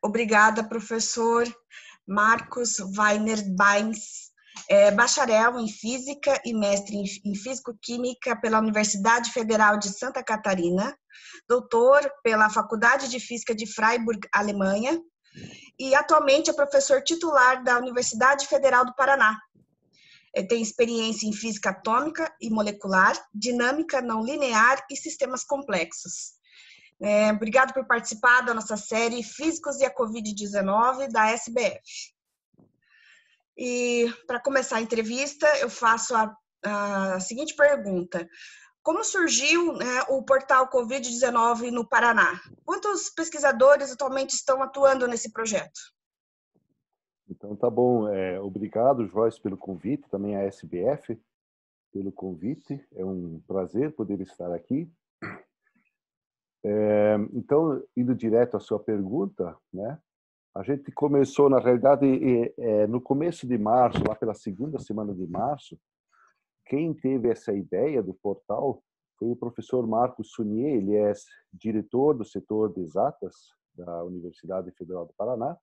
Obrigada, professor Marcos Weiner Bains, bacharel em Física e mestre em Físico-Química pela Universidade Federal de Santa Catarina, doutor pela Faculdade de Física de Freiburg, Alemanha, e atualmente é professor titular da Universidade Federal do Paraná. Tem experiência em física atômica e molecular, dinâmica não linear e sistemas complexos. Obrigado por participar da nossa série Físicos e a Covid-19 da SBF. E para começar a entrevista, eu faço a seguinte pergunta. Como surgiu o portal Covid-19 no Paraná? Quantos pesquisadores atualmente estão atuando nesse projeto? Então, tá bom. Obrigado, Joyce, pelo convite, também a SBF pelo convite. É um prazer poder estar aqui. Então, indo direto à sua pergunta, né? A gente começou, na realidade, no começo de março, lá pela segunda semana de março, quem teve essa ideia do portal foi o professor Marcos Sunier. Ele é diretor do setor de exatas da Universidade Federal do Paraná.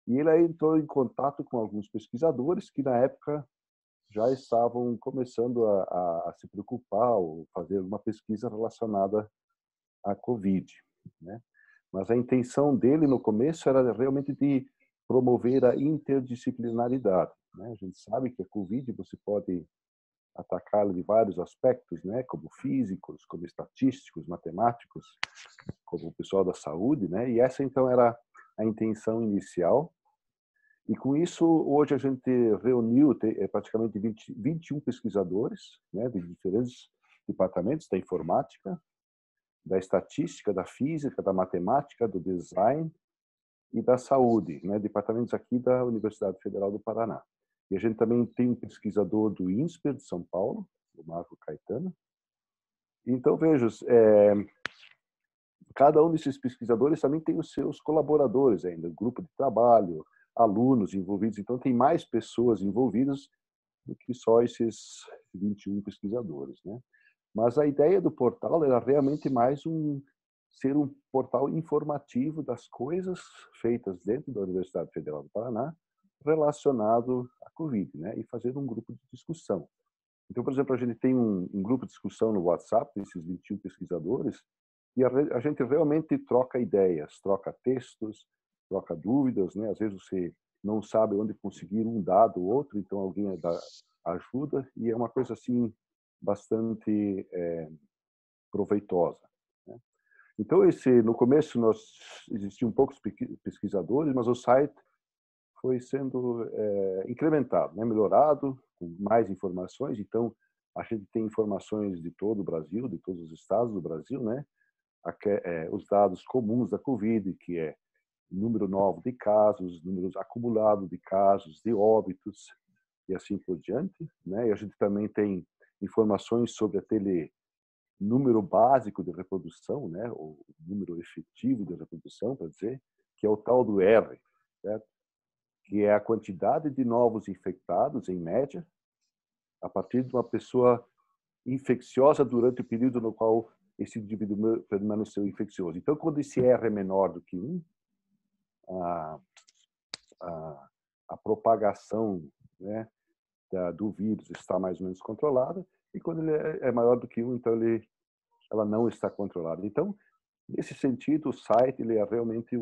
E ele aí entrou em contato com alguns pesquisadores que, na época, já estavam começando a se preocupar ou fazer uma pesquisa relacionada à Covid, né? Mas a intenção dele, no começo, era realmente de promover a interdisciplinaridade, né? A gente sabe que a Covid você pode atacá-la de vários aspectos, né? Como físicos, como estatísticos, matemáticos, como o pessoal da saúde, né? E essa, então, era a intenção inicial. E com isso, hoje a gente reuniu praticamente 21 pesquisadores, né, de diferentes departamentos da informática, da estatística, da física, da matemática, do design e da saúde, né, departamentos aqui da Universidade Federal do Paraná. E a gente também tem um pesquisador do INSPER de São Paulo, o Marco Caetano. Então, veja, cada um desses pesquisadores também tem os seus colaboradores ainda, grupo de trabalho, alunos envolvidos. Então, tem mais pessoas envolvidas do que só esses 21 pesquisadores, né? Mas a ideia do portal era realmente mais ser um portal informativo das coisas feitas dentro da Universidade Federal do Paraná relacionado à Covid, né? E fazer um grupo de discussão. Então, por exemplo, a gente tem um grupo de discussão no WhatsApp desses 21 pesquisadores e a gente realmente troca ideias, troca textos, troca dúvidas, né? Às vezes você não sabe onde conseguir um dado ou outro, então alguém dá ajuda e é uma coisa assim bastante proveitosa, né? Então no começo existiam poucos pesquisadores, mas o site foi sendo incrementado, né? Melhorado, com mais informações. Então a gente tem informações de todo o Brasil, de todos os estados do Brasil, né? Os dados comuns da Covid, que é número novo de casos, números acumulados de casos, de óbitos e assim por diante, né? E a gente também tem informações sobre aquele número básico de reprodução, né? O número efetivo de reprodução, para dizer, que é o tal do R, certo? Que é a quantidade de novos infectados, em média, a partir de uma pessoa infecciosa durante o período no qual esse indivíduo permaneceu infeccioso. Então, quando esse R é menor do que 1, a propagação, né, do vírus está mais ou menos controlada, e quando ele é maior do que 1, então ela não está controlada. Então, nesse sentido, o site ele é realmente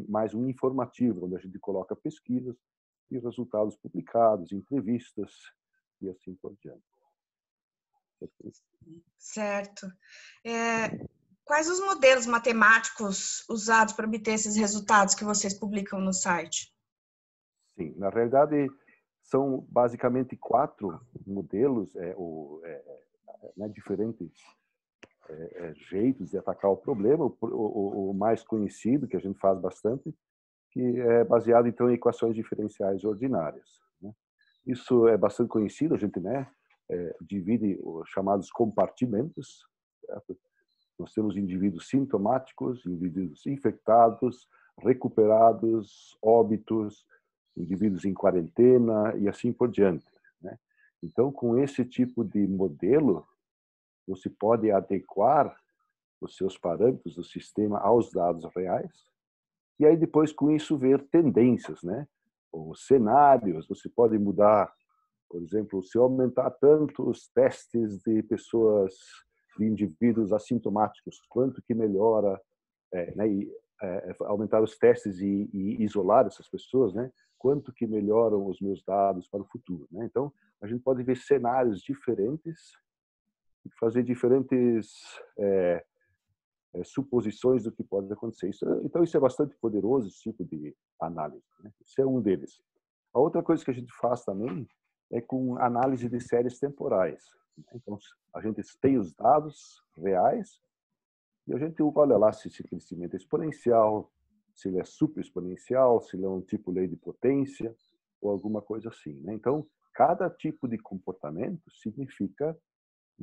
mais um informativo, onde a gente coloca pesquisas e resultados publicados, entrevistas e assim por diante. Certo. Quais os modelos matemáticos usados para obter esses resultados que vocês publicam no site? Sim, na realidade são basicamente 4 modelos, né, diferentes jeitos de atacar o problema. O mais conhecido, que a gente faz bastante, que é baseado então em equações diferenciais ordinárias, né? Isso é bastante conhecido, a gente, né, divide os chamados compartimentos, certo? Nós temos indivíduos sintomáticos, indivíduos infectados, recuperados, óbitos, indivíduos em quarentena e assim por diante, né? Então, com esse tipo de modelo, você pode adequar os seus parâmetros do sistema aos dados reais, e aí depois com isso ver tendências, né? Ou cenários, você pode mudar, por exemplo, se eu aumentar tanto os testes de pessoas, de indivíduos assintomáticos, quanto que melhora, né? Aumentar os testes e isolar essas pessoas, né? Quanto que melhoram os meus dados para o futuro, né? Então, a gente pode ver cenários diferentes, fazer diferentes suposições do que pode acontecer. Então, isso é bastante poderoso, esse tipo de análise, né? Isso é um deles. A outra coisa que a gente faz também é com análise de séries temporais. Então, a gente tem os dados reais e a gente olha lá se esse crescimento é exponencial, se ele é super exponencial, se ele é um tipo lei de potência ou alguma coisa assim, né? Então, cada tipo de comportamento significa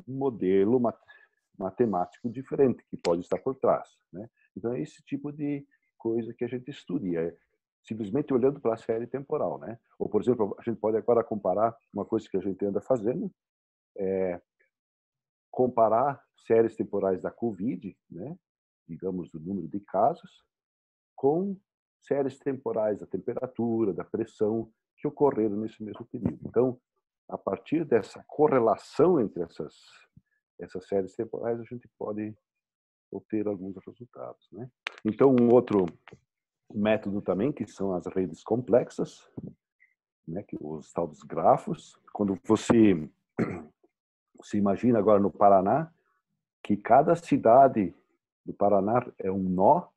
um modelo matemático diferente que pode estar por trás, né? Então, é esse tipo de coisa que a gente estuda, simplesmente olhando para a série temporal, né? Ou, por exemplo, a gente pode agora comparar uma coisa que a gente anda fazendo, comparar séries temporais da Covid, né? Digamos, do número de casos, com séries temporais da temperatura, da pressão, que ocorreram nesse mesmo período. Então, a partir dessa correlação entre essas séries temporais, a gente pode obter alguns resultados, né? Então, um outro método também, que são as redes complexas, né, que os tal dos grafos. Quando você se imagina agora no Paraná, que cada cidade do Paraná é um nó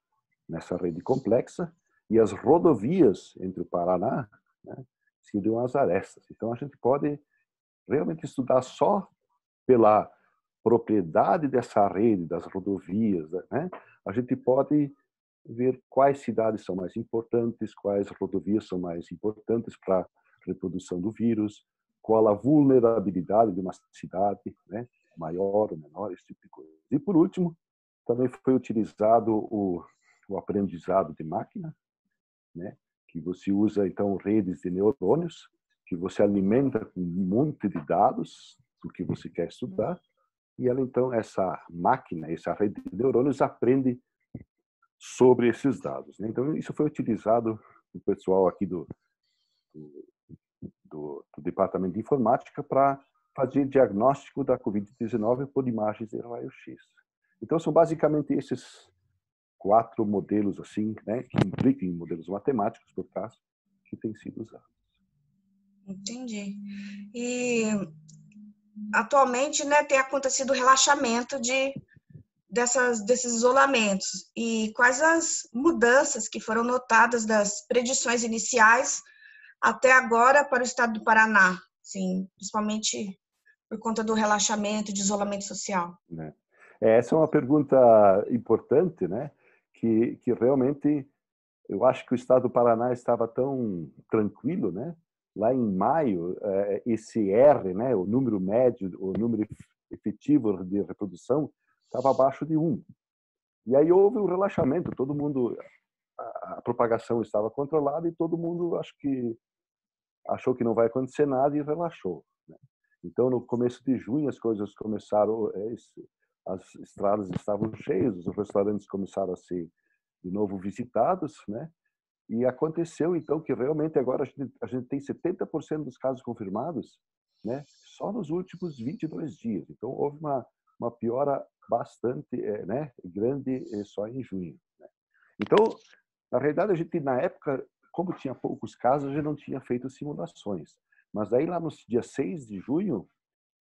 nessa rede complexa, e as rodovias entre o Paraná, né, seriam as arestas. Então, a gente pode realmente estudar só pela propriedade dessa rede, das rodovias, né? A gente pode ver quais cidades são mais importantes, quais rodovias são mais importantes para a reprodução do vírus, qual a vulnerabilidade de uma cidade, né? Maior ou menor, esse tipo de coisa. E, por último, também foi utilizado o aprendizado de máquina, né? Que você usa, então, redes de neurônios, que você alimenta com um monte de dados do que você quer estudar, e ela, então, essa máquina, essa rede de neurônios aprende sobre esses dados, né? Então, isso foi utilizado o pessoal aqui do Departamento de Informática para fazer diagnóstico da Covid-19 por imagens de raio-x. Então, são basicamente esses 4 modelos, assim, né, que implicam em modelos matemáticos, por trás, que têm sido usados. Entendi. E atualmente, né, tem acontecido o relaxamento desses isolamentos. E quais as mudanças que foram notadas das predições iniciais até agora para o estado do Paraná? Sim, principalmente por conta do relaxamento, de isolamento social. Né? Essa é uma pergunta importante, né? Que realmente eu acho que o estado do Paraná estava tão tranquilo, né? Lá em maio, esse R, né? O número médio, o número efetivo de reprodução estava abaixo de 1. E aí houve um relaxamento, todo mundo, a propagação estava controlada e todo mundo acho que achou que não vai acontecer nada e relaxou, né? Então, no começo de junho, as coisas começaram, as estradas estavam cheias, os restaurantes começaram a ser de novo visitados, né? E aconteceu, então, que realmente agora a gente tem 70% dos casos confirmados, né? Só nos últimos 22 dias. Então, houve uma piora bastante, né? Grande só em junho, né? Então, na realidade, a gente, na época, como tinha poucos casos, a gente não tinha feito simulações. Mas aí, lá no dia 6 de junho,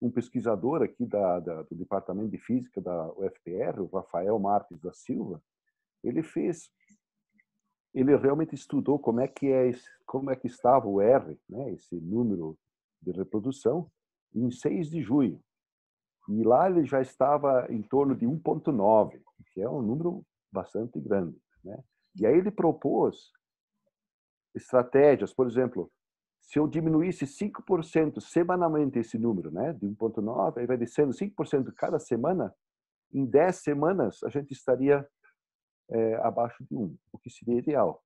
um pesquisador aqui do Departamento de Física da UFPR, o Rafael Marques da Silva, ele realmente estudou como é que estava o R, né, esse número de reprodução, em 6 de junho. E lá ele já estava em torno de 1,9, que é um número bastante grande, né? E aí ele propôs estratégias, por exemplo, se eu diminuísse 5% semanalmente esse número, né, de 1,9, aí vai descendo 5% cada semana, em 10 semanas a gente estaria abaixo de 1, o que seria ideal.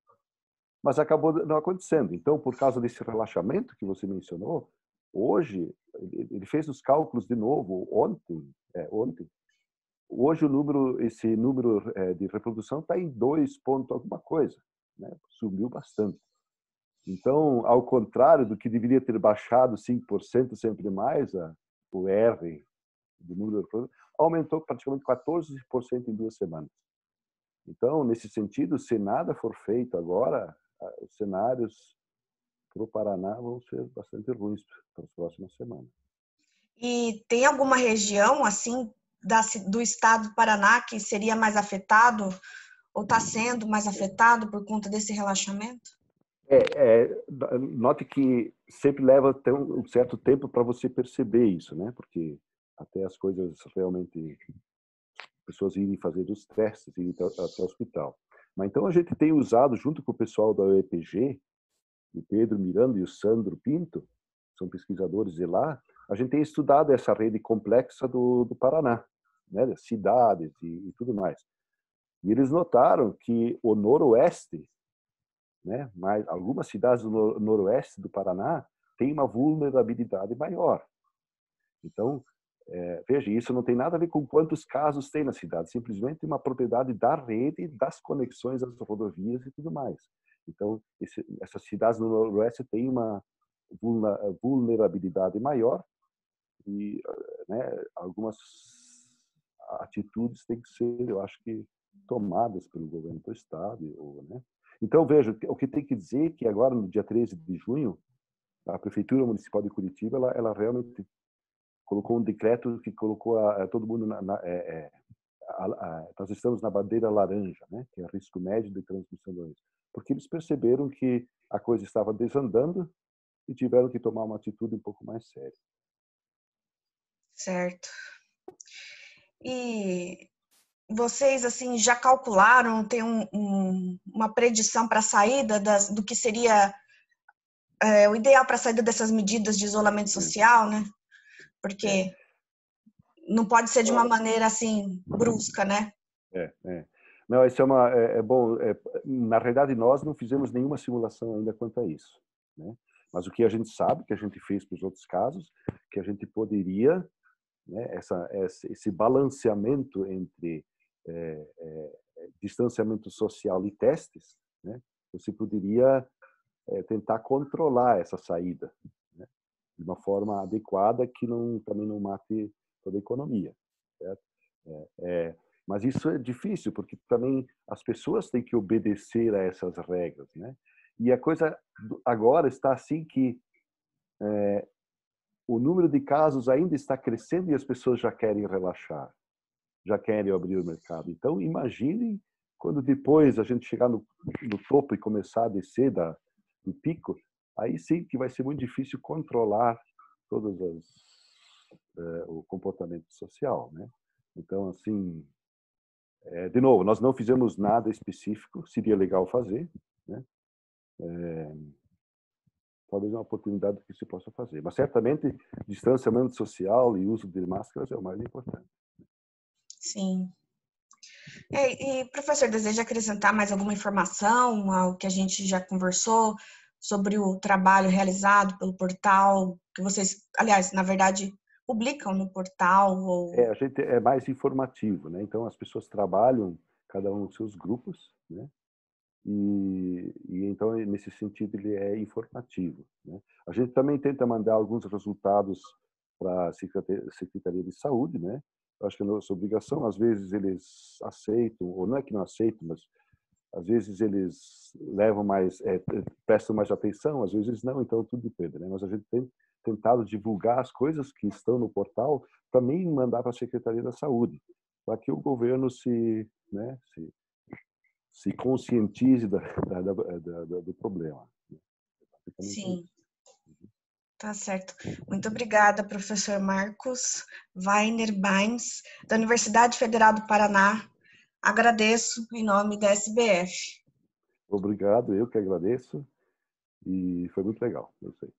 Mas acabou não acontecendo. Então, por causa desse relaxamento que você mencionou, hoje, ele fez os cálculos de novo ontem, hoje esse número de reprodução está em 2 ponto alguma coisa, né? Subiu bastante. Então, ao contrário do que deveria ter baixado 5% sempre mais, o R do número de reprodução, aumentou praticamente 14% em 2 semanas. Então, nesse sentido, se nada for feito agora, os cenários para o Paraná vão ser bastante ruins para as próximas semanas. E tem alguma região, assim, do estado do Paraná que seria mais afetado ou está sendo mais afetado por conta desse relaxamento? Note que sempre leva um certo tempo para você perceber isso, né? Porque até as coisas realmente, pessoas irem fazer os testes, irem até o hospital. Mas então a gente tem usado, junto com o pessoal da UEPG, o Pedro Miranda e o Sandro Pinto, são pesquisadores de lá, a gente tem estudado essa rede complexa do Paraná, né? Cidades e tudo mais. E eles notaram que o noroeste, né? Mas algumas cidades do noroeste do Paraná têm uma vulnerabilidade maior. Então, veja, isso não tem nada a ver com quantos casos tem na cidade, simplesmente uma propriedade da rede, das conexões às rodovias e tudo mais. Então, essas cidades no noroeste têm uma vulnerabilidade maior e, né, algumas atitudes têm que ser, eu acho que, tomadas pelo governo do estado, né? Então, veja, o que tem que dizer é que agora, no dia 13 de junho, a Prefeitura Municipal de Curitiba, ela realmente colocou um decreto que colocou todo mundo nós estamos na bandeira laranja, né, que é risco médio de transmissão do vírus, porque eles perceberam que a coisa estava desandando e tiveram que tomar uma atitude um pouco mais séria. Certo. E vocês, assim, já calcularam, tem uma predição para a saída do que seria o ideal para a saída dessas medidas de isolamento social, né? Porque não pode ser de uma maneira, assim, brusca, né? Não, isso bom. Na realidade, nós não fizemos nenhuma simulação ainda quanto a isso, né? Mas o que a gente sabe, que a gente fez para os outros casos, que a gente poderia, né, esse balanceamento entre distanciamento social e testes, né, você poderia tentar controlar essa saída, né, de uma forma adequada que também não mate toda a economia, certo? Mas isso é difícil, porque também as pessoas têm que obedecer a essas regras, né? E a coisa agora está assim que o número de casos ainda está crescendo e as pessoas já querem relaxar, já querem abrir o mercado. Então, imaginem quando depois a gente chegar no topo e começar a descer do pico, aí sim que vai ser muito difícil controlar todas o comportamento social, né? Então, assim, de novo, nós não fizemos nada específico, seria legal fazer, né? Talvez uma oportunidade que se possa fazer. Mas certamente distanciamento social e uso de máscaras é o mais importante. Sim. E professor, deseja acrescentar mais alguma informação ao que a gente já conversou sobre o trabalho realizado pelo portal, que vocês, aliás, na verdade, publicam no portal? A gente é mais informativo, né? Então, as pessoas trabalham, cada um nos seus grupos, né? E então, nesse sentido, ele é informativo, né? A gente também tenta mandar alguns resultados para a Secretaria de Saúde, né? Eu acho que é nossa obrigação. Às vezes eles aceitam, ou não é que não aceitam, mas às vezes eles levam prestam mais atenção, às vezes não, então tudo depende, né? Mas a gente tem tentado divulgar as coisas que estão no portal, também mandar para a Secretaria da Saúde, para que o governo se conscientize do problema. Sim, tá certo. Muito obrigada, professor Marcos Weiner Bains, da Universidade Federal do Paraná. Agradeço em nome da SBF. Obrigado, eu que agradeço, e foi muito legal, eu sei.